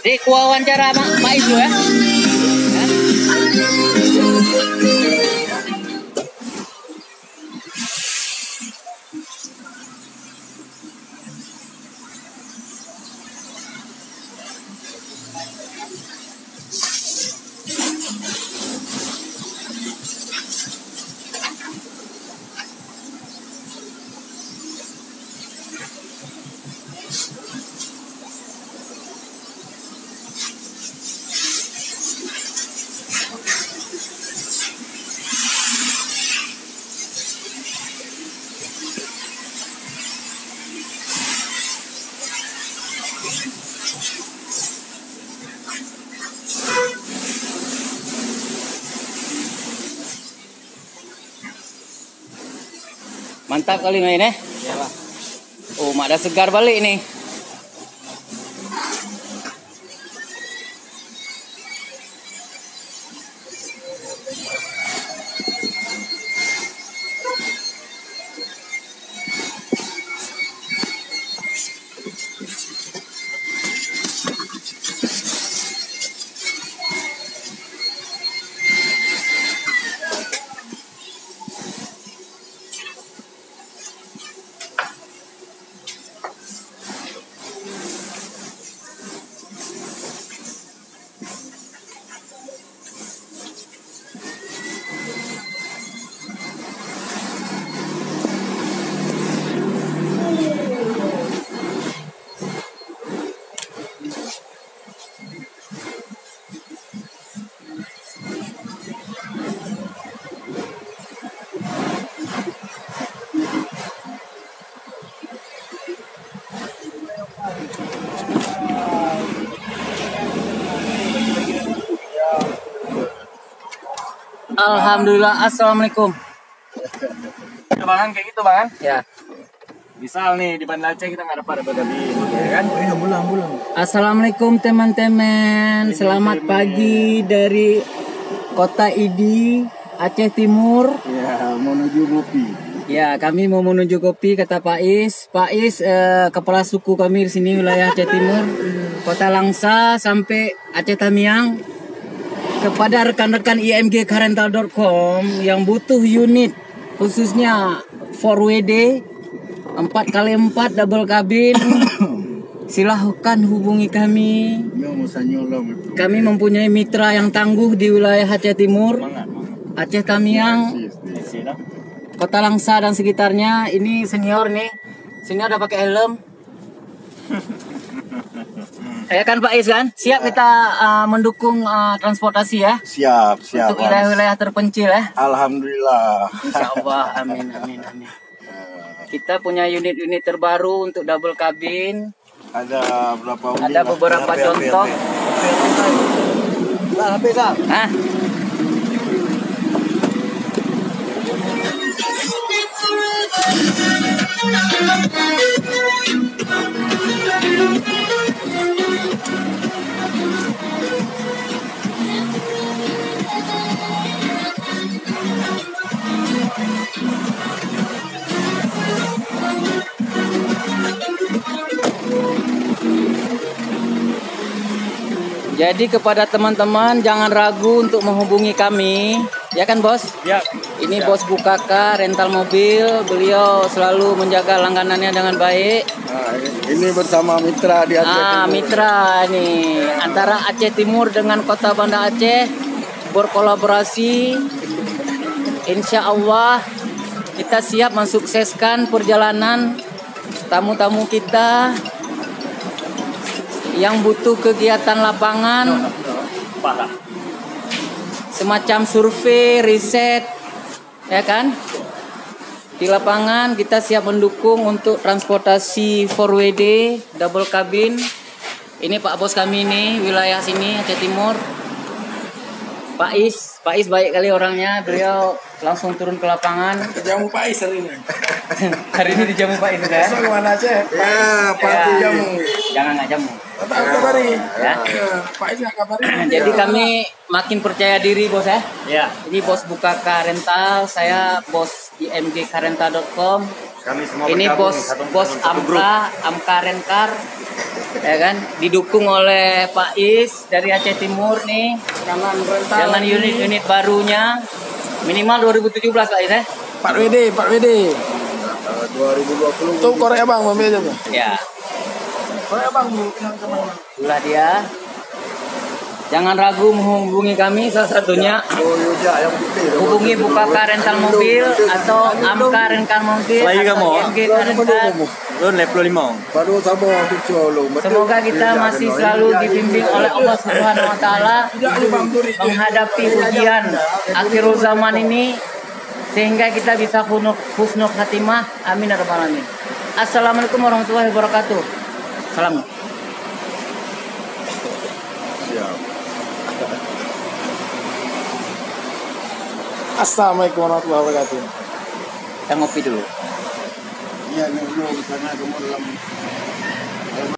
Jadi wawancara Pak Ibu ya. Mantap kali main ya. Oh, mak dah segar balik nih. Alhamdulillah, assalamualaikum. Bang, kayak gitu bang. Ya. Misal nih di Banda Aceh kita nggak dapat kabin, ya kan? Iya, bulang. Assalamualaikum teman-teman. Selamat pagi dari Kota Idi, Aceh Timur. Ya, menuju Gopi. Ya, kami mau menuju Kopi, kata Pak Is. Pak Is, kepala suku kami di sini wilayah Aceh Timur, Kota Langsa sampai Aceh Tamiang. Kepada rekan-rekan IMG Karental.com yang butuh unit khususnya 4WD 4x4 double cabin, silahkan hubungi kami. Kami mempunyai mitra yang tangguh di wilayah Aceh Timur, Aceh Tamiang, Kota Langsa dan sekitarnya. Ini senior nih, senior udah pakai helm. Ya kan Pak Is kan? Siap kita mendukung transportasi ya? Siap. Untuk wilayah-wilayah terpencil ya? Alhamdulillah. Insya Allah, amin. Kita punya unit-unit terbaru untuk double cabin. Ada berapa unit? Ada beberapa contoh. Hah? Jadi kepada teman-teman jangan ragu untuk menghubungi kami, ya kan Bos? Ya. Ini Bos Bukaka rental mobil, beliau selalu menjaga langganannya dengan baik. Nah, ini bersama mitra di Aceh Timur. Mitra nih antara Aceh Timur dengan Kota Banda Aceh berkolaborasi. Insya Allah kita siap mensukseskan perjalanan tamu-tamu kita yang butuh kegiatan lapangan, semacam survei, riset, ya kan? Di lapangan kita siap mendukung untuk transportasi 4WD double cabin. Ini Pak Bos kami nih, wilayah sini Aceh Timur. Pak Is baik kali orangnya. Beliau langsung turun ke lapangan. Jamu Pak Is hari ini. Hari ini dijamu Pak Is ya. Besok kemana Aceh? Ya, pasti Ya. jamu. Jangan nggak jamu. Tak kabari. Ya. Pak Is nggak kabari. Jadi kami makin percaya diri bos ya. Ya. Ini bos buka car rental, saya bos di mgcarrental.com. Kami semua Ini bergabung bos satu bos grup. Amka Rencar, ya kan? Didukung oleh Pak Is dari Aceh Timur nih. Jangan unit-unit barunya minimal 2017 Pak Is ya. 4WD. 2020. Tuh korek abang mau aja bang. Ya, Korek abang bu. Yang kemana? itulah dia. Jangan ragu menghubungi kami, salah satunya Oh iya, yang putih. hubungi Buka Car Rental Mobil atau Amka Rental Mobil Selagi atau kamu, MG Car Rental. Lu 25. Baru sama tujuh lo. Semoga kita masih selalu dibimbing oleh Allah Subhanahu wa taala menghadapi ujian akhirul zaman ini sehingga kita bisa husnul khatimah. Amin ya rabbal alamin. Assalamualaikum warahmatullahi wabarakatuh. Salam. Assalamualaikum warahmatullahi wabarakatuh. Kita ngopi dulu. Iya, nih belum karena kemudian